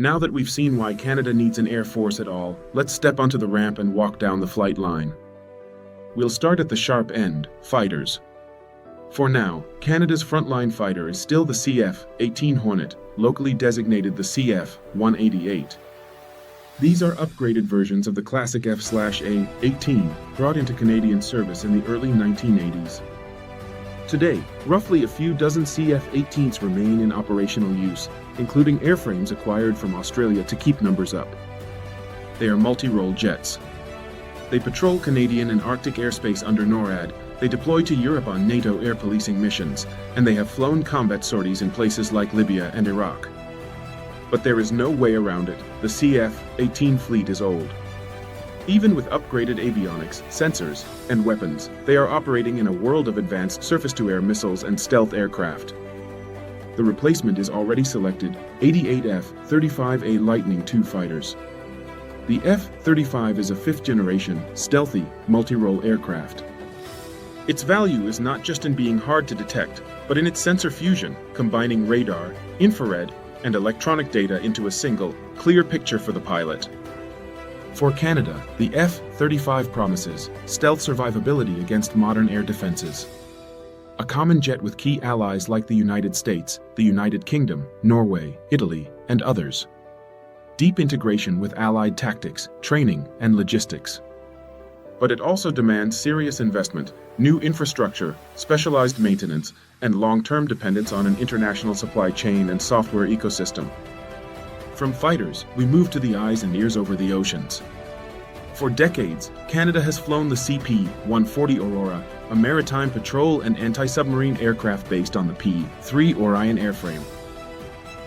Now that we've seen why Canada needs an air force at all, let's step onto the ramp and walk down the flight line. We'll start at the sharp end, fighters. For now, Canada's frontline fighter is still the CF-18 Hornet, locally designated the CF-188. These are upgraded versions of the classic F/A-18, brought into Canadian service in the early 1980s. Today, roughly a few dozen CF-18s remain in operational use, including airframes acquired from Australia to keep numbers up. They are multi-role jets. They patrol Canadian and Arctic airspace under NORAD, they deploy to Europe on NATO air policing missions, and they have flown combat sorties in places like Libya and Iraq. But there is no way around it. The CF-18 fleet is old. Even with upgraded avionics, sensors, and weapons, they are operating in a world of advanced surface-to-air missiles and stealth aircraft. The replacement is already selected: 88 F-35A Lightning II fighters. The F-35 is a fifth-generation, stealthy, multi-role aircraft. Its value is not just in being hard to detect, but in its sensor fusion, combining radar, infrared, and electronic data into a single, clear picture for the pilot. For Canada, the F-35 promises stealth survivability against modern air defenses. A common jet with key allies like the United States, the United Kingdom, Norway, Italy, and others. Deep integration with allied tactics, training, and logistics. But it also demands serious investment, new infrastructure, specialized maintenance, and long-term dependence on an international supply chain and software ecosystem. From fighters, we move to the eyes and ears over the oceans. For decades, Canada has flown the CP-140 Aurora, a maritime patrol and anti-submarine aircraft based on the P-8 Orion airframe.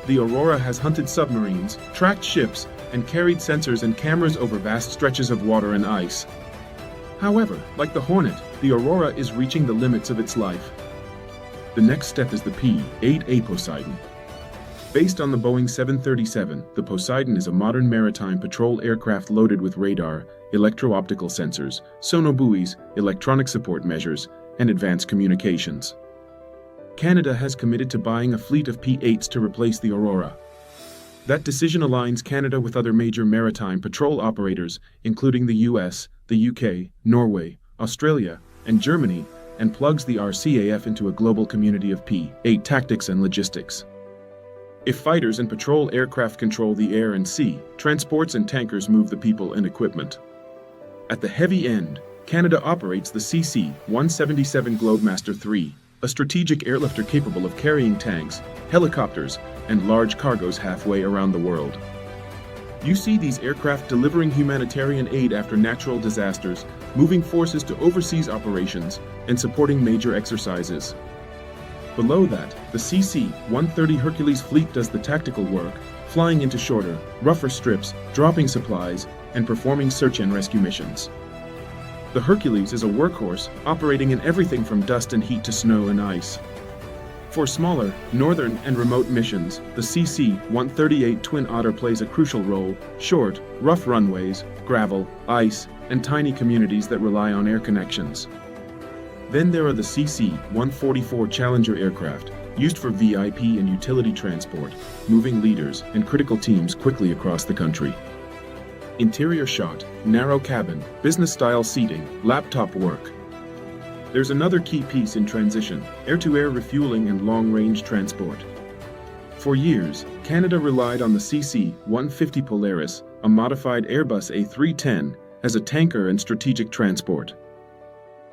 The Aurora has hunted submarines, tracked ships, and carried sensors and cameras over vast stretches of water and ice. However, like the Hornet, the Aurora is reaching the limits of its life. The next step is the P-8 Poseidon. Based on the Boeing 737, the Poseidon is a modern maritime patrol aircraft loaded with radar, electro-optical sensors, sonobuoys, electronic support measures, and advanced communications. Canada has committed to buying a fleet of P-8s to replace the Aurora. That decision aligns Canada with other major maritime patrol operators, including the US, the UK, Norway, Australia, and Germany, and plugs the RCAF into a global community of P-8 tactics and logistics. If fighters and patrol aircraft control the air and sea, transports and tankers move the people and equipment. At the heavy end, Canada operates the CC-177 Globemaster III, a strategic airlifter capable of carrying tanks, helicopters, and large cargoes halfway around the world. You see these aircraft delivering humanitarian aid after natural disasters, moving forces to overseas operations, and supporting major exercises. Below that, the CC-130 Hercules fleet does the tactical work, flying into shorter, rougher strips, dropping supplies, and performing search and rescue missions. The Hercules is a workhorse, operating in everything from dust and heat to snow and ice. For smaller, northern and remote missions, the CC-138 Twin Otter plays a crucial role: short, rough runways, gravel, ice, and tiny communities that rely on air connections. Then there are the CC-144 Challenger aircraft, used for VIP and utility transport, moving leaders and critical teams quickly across the country. Interior shot, narrow cabin, business-style seating, laptop work. There's another key piece in transition: air-to-air refueling and long-range transport. For years, Canada relied on the CC-150 Polaris, a modified Airbus A310, as a tanker and strategic transport.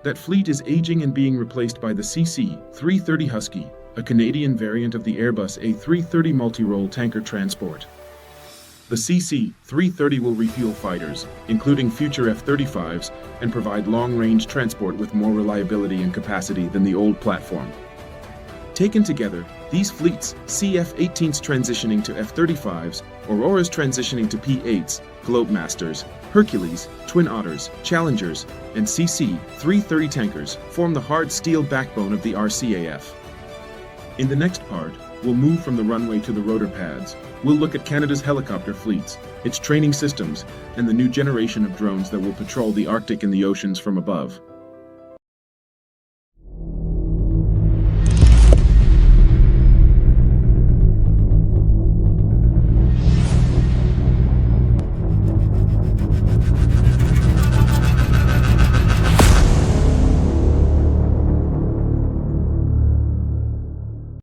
That fleet is aging and being replaced by the CC-330 Husky, a Canadian variant of the Airbus A330 multi-role tanker transport. The CC-330 will refuel fighters, including future F-35s, and provide long-range transport with more reliability and capacity than the old platform. Taken together, these fleets, CF-18s transitioning to F-35s, Auroras transitioning to P-8s, Globemasters, Hercules, Twin Otters, Challengers, and CC-330 tankers, form the hard steel backbone of the RCAF. In the next part, we'll move from the runway to the rotor pads. We'll look at Canada's helicopter fleets, its training systems, and the new generation of drones that will patrol the Arctic and the oceans from above.